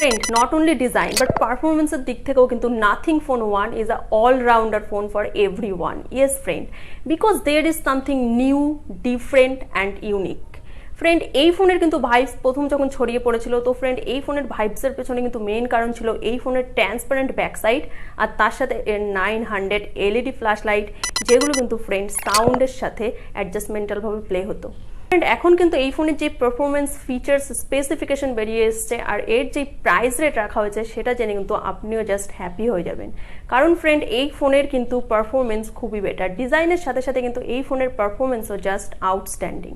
Friend, not only design but performance এর দিক থেকেও কিন্তু Nothing Phone 1 is a all-rounder phone for everyone. Yes friend, because there is something new, different and unique. Friend এই ফোনের কিন্তু vibes প্রথম যখন ছড়িয়ে পড়েছিল তো ফ্রেন্ড এই ফোনের ভাইবসের পেছনে কিন্তু মেইন কারণ ছিল এই ফোনের ট্রান্সপারেন্ট ব্যাক সাইড আর তার সাথে এর 900 এলইডি ফ্ল্যাশ লাইট, যেগুলো কিন্তু ফ্রেন্ড সাউন্ডের সাথে অ্যাডজাস্টমেন্টালভাবে প্লে হতো। ফ্রেন্ড এখন কিন্তু এই ফোনের যে পারফরমেন্স ফিচার্স স্পেসিফিকেশন বেরিয়ে এসছে আর এর যে প্রাইস রেট রাখা হয়েছে সেটা জেনে কিন্তু আপনিও জাস্ট হ্যাপি হয়ে যাবেন, কারণ ফ্রেন্ড এই ফোনের কিন্তু পারফরমেন্স খুবই বেটার, ডিজাইনের সাথে সাথে কিন্তু এই ফোনের পারফরমেন্সও জাস্ট আউটস্ট্যান্ডিং।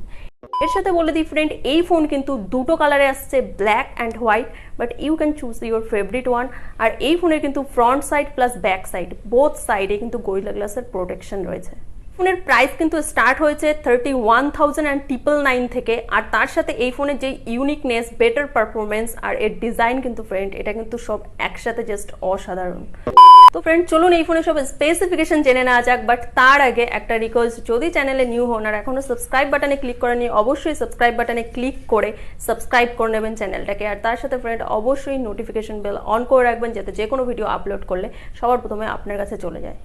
এর সাথে বলে দিই ফ্রেন্ড এই ফোন কিন্তু দুটো কালারে আসছে, black and white, but you can choose your favourite one. আর এই ফোনের কিন্তু front side plus back side both সাইডে কিন্তু গরিলা গ্লাসের প্রোটেকশন রয়েছে। ফোনের প্রাইস কিন্তু স্টার্ট হয়েছে 31,999 থেকে, আর তার সাথে এই ফোনের যে ইউনিকনেস, বেটার পারফরমেন্স আর এর ডিজাইন কিন্তু ফ্রেন্ড এটা কিন্তু সব একসাথে জাস্ট অসাধারণ। তো ফ্রেন্ড চলুন এই ফোনের সব স্পেসিফিকেশন জেনে নেওয়া যাক, বাট তার আগে একটা রিকোয়েস্ট, যদি চ্যানেলে নিউ হন আর এখনো সাবস্ক্রাইব বাটনে ক্লিক করেনি অবশ্যই সাবস্ক্রাইব বাটনে ক্লিক করে সাবস্ক্রাইব করে নেবেন চ্যানেলটাকে, আর তার সাথে ফ্রেন্ড অবশ্যই নোটিফিকেশন বেল অন করে রাখবেন যাতে যে কোনো ভিডিও আপলোড করলে সবার প্রথমে আপনার কাছে চলে যায়।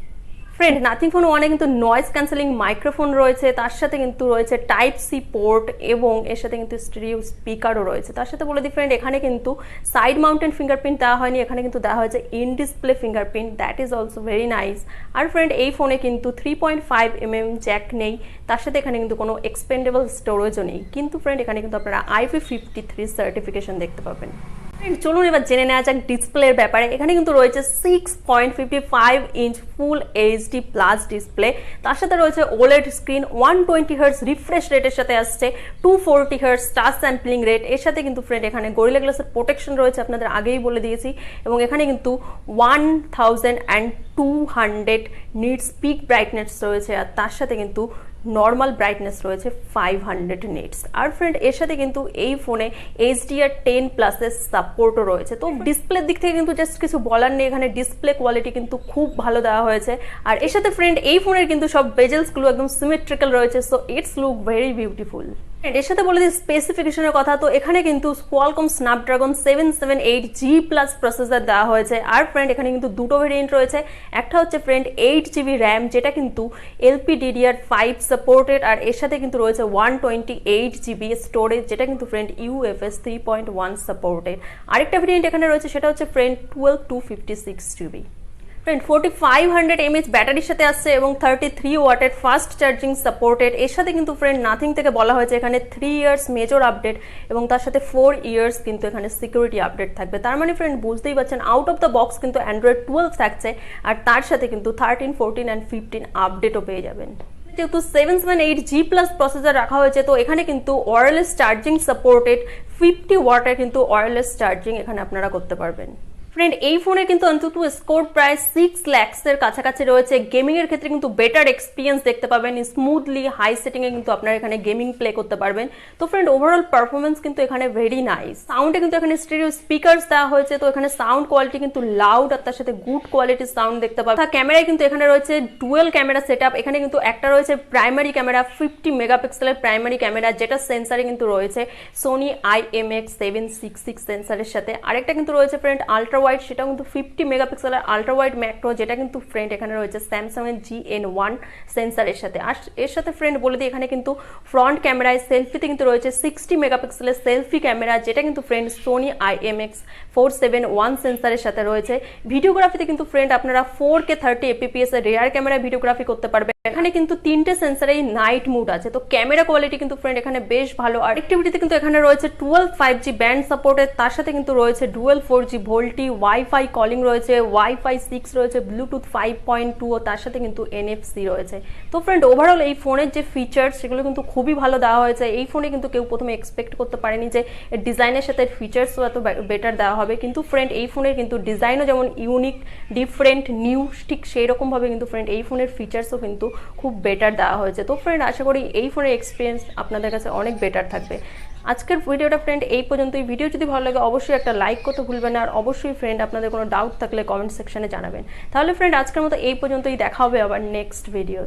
ফ্রেন্ড নাথিং ফোন 1 কিন্তু নয়েজ ক্যান্সেলিং মাইক্রোফোন রয়েছে, তার সাথে কিন্তু রয়েছে টাইপ সি পোর্ট এবং এর সাথে কিন্তু স্টেরিও স্পিকারও রয়েছে। তার সাথে বলে দিই ফ্রেন্ড এখানে কিন্তু সাইড মাউন্টেন ফিঙ্গারপ্রিন্ট দেওয়া হয়নি, এখানে কিন্তু দেওয়া হয়েছে in display fingerprint, that is also very nice. আর ফ্রেন্ড এই ফোনে কিন্তু 3.5mm জ্যাক নেই, তার সাথে এখানে কিন্তু কোনো এক্সপেন্ডেবল স্টোরেজও নেই, কিন্তু ফ্রেন্ড এখানে কিন্তু আপনারা IP53 সার্টিফিকেশন দেখতে পাবেন। চলুন এবার জেনে নেওয়া যাক ডিসপ্লের ব্যাপারে। এখানে কিন্তু রয়েছে 6.55 inch full HD plus display, তার সাথে রয়েছে OLED স্ক্রিন, 120 হার্টজ রিফ্রেশ রেটের সাথে আসছে, 240 হার্টজ টাচ স্যাম্পলিং রেট, এর সাথে কিন্তু ফ্রেন্ড এখানে গরিলা গ্লাসের প্রোটেকশন রয়েছে, আপনাদের আগেই বলে দিয়েছি, এবং এখানে কিন্তু 1200 নিটস পিক ব্রাইটনেস রয়েছে, আর তার সাথে কিন্তু নর্মাল ব্রাইটনেস রয়েছে 500 নিটস। আর ফ্রেন্ড এর সাথে কিন্তু এই ফোনে HDR10+ সাপোর্টও রয়েছে। তো ডিসপ্লের দিক থেকে কিন্তু জাস্ট কিছু বলার নেই, এখানে ডিসপ্লে কোয়ালিটি কিন্তু খুব ভালো দেওয়া হয়েছে। আর এর সাথে ফ্রেন্ড এই ফোনের কিন্তু সব বেজেলসগুলো একদম সিমেট্রিক্যাল রয়েছে, so it's look very beautiful. এর সাথে বলে দিই স্পেসিফিকেশনের কথা, তো এখানে কিন্তু কোয়ালকম স্ন্যাপড্রাগন 778G+ প্রসেসর দেওয়া হয়েছে। আর ফ্রেন্ড এখানে কিন্তু দুটো ভেরিয়েন্ট রয়েছে, একটা হচ্ছে ফ্রেন্ড 8GB র্যাম যেটা কিন্তু LPDDR5 সাপোর্টেড, আর এর সাথে কিন্তু রয়েছে 128GB স্টোরেজ যেটা কিন্তু ফ্রেন্ড UFS 3.1 সাপোর্টেড। আরেকটা ভেরিয়েন্ট এখানে রয়েছে সেটা হচ্ছে ফ্রেন্ড 12256GB। ফ্রেন্ড 4500 mAh ব্যাটারির সাথে আসছে এবং 33 ওয়াটের ফাস্ট চার্জিং সাপোর্টেড। এর সাথে কিন্তু ফ্রেন্ড নাথিং থেকে বলা হয়েছে এখানে 3 ইয়ার্স মেজর আপডেট এবং তার সাথে 4 ইয়ার্স কিন্তু এখানে সিকিউরিটি আপডেট থাকবে। তার মানে ফ্রেন্ড বুঝতেই পারছেন আউট অফ দ্য বক্স কিন্তু Android 12 থাকছে, আর তার সাথে কিন্তু 13, 14 and 15 আপডেটও পেয়ে যাবেন। যেহেতু 778G+ প্রসেসর রাখা হয়েছে তো এখানে কিন্তু ওয়্যারলেস চার্জিং সাপোর্টেড, 50 ওয়াটের কিন্তু ওয়্যারলেস চার্জিং এখানে আপনারা করতে পারবেন। ফ্রেন্ড এই ফোনে কিন্তু অন্তত স্কোর প্রায় 6 লাখসের কাছাকাছি রয়েছে। গেমিং এর ক্ষেত্রে কিন্তু বেটার এক্সপিরিয়েন্স দেখতে পাবেন, স্মুথলি হাই সেটিং এ কিন্তু আপনারা এখানে গেমিং প্লে করতে পারবেন। তো ফ্রেন্ড ওভারঅল পারফরমেন্স কিন্তু এখানে ভেরি নাইস। সাউন্ডে কিন্তু এখানে স্টেরিও স্পিকারস দেওয়া হয়েছে, তো এখানে সাউন্ড কোয়ালিটি কিন্তু লাউড আর তার সাথে গুড কোয়ালিটির সাউন্ড দেখতে পাবেন। ক্যামেরায় কিন্তু এখানে রয়েছে ডুয়েল ক্যামেরা সেটআপ, এখানে কিন্তু একটা রয়েছে প্রাইমারি ক্যামেরা 50 মেগাপিক্সেলের প্রাইমারি ক্যামেরা যেটা সেন্সারে কিন্তু রয়েছে Sony IMX766 সেন্সারের সাথে। আরেকটা কিন্তু রয়েছে ফ্রেন্ড আলট্রা ওয়াইড, সেটা কিন্তু 50 মেগাপিক্সেলের আলট্রা ওয়াইড ম্যাক্রো যেটা কিন্তু ফ্রেন্ড এখানে রয়েছে স্যামসাং এর GN1 সেন্সারের সাথে। আর এর সাথে ফ্রেন্ড বলে দিই এখানে কিন্তু ফ্রন্ট ক্যামেরায় সেলফিতে কিন্তু রয়েছে 60 মেগাপিক্সেলের সেলফি ক্যামেরা যেটা কিন্তু ফ্রেন্ড Sony IMX471 সেন্সারের সাথে রয়েছে। ভিডিওগ্রাফিতে কিন্তু ফ্রেন্ড আপনারা 4K 30 fps এর রিয়ার ক্যামেরা ভিডিওগ্রাফি করতে পারবেন। এখানে কিন্তু 3টে সেন্সারেই নাইট মুড আছে, তো ক্যামেরা কোয়ালিটি কিন্তু ফ্রেন্ড এখানে বেশ ভালো। আর অ্যাক্টিভিটিতে কিন্তু এখানে রয়েছে 12 5G ব্যান্ড সাপোর্টেড, তার সাথে কিন্তু রয়েছে dual 4G VoLTE, wifi calling রয়েছে, ওয়াইফাই 6 রয়েছে, ব্লুটুথ 5.2 ও তার সাথে কিন্তু NFC রয়েছে। তো ফ্রেন্ড ওভারঅল এই ফোনের যে ফিচার্স সেগুলো কিন্তু খুবই ভালো দেওয়া হয়েছে। এই ফোনে কিন্তু কেউ প্রথমে এক্সপেক্ট করতে পারেনি যে ডিজাইনের সাথে ফিচার্সও এত বেটার দেওয়া হবে, কিন্তু ফ্রেন্ড এই ফোনের কিন্তু ডিজাইনও যেমন ইউনিক, ডিফারেন্ট, নিউ, ঠিক সেই রকমভাবে কিন্তু ফ্রেন্ড এই ফোনের ফিচার্সও কিন্তু খুব বেটার দেওয়া হয়েছে। তো ফ্রেন্ড আশা করি এই ফোনের এক্সপিরিয়েন্স আপনাদের কাছে অনেক বেটার থাকবে। আজকের ভিডিওটা ফ্রেন্ড এই পর্যন্তই। ভিডিও যদি ভালো লাগে অবশ্যই একটা লাইক করতে ভুলবেন না, আর অবশ্যই ফ্রেন্ড আপনাদের কোনো ডাউট থাকলে কমেন্ট সেকশনে জানাবেন। তাহলে ফ্রেন্ড আজকের মতো এই পর্যন্তই, দেখা হবে আবার নেক্সট ভিডিও।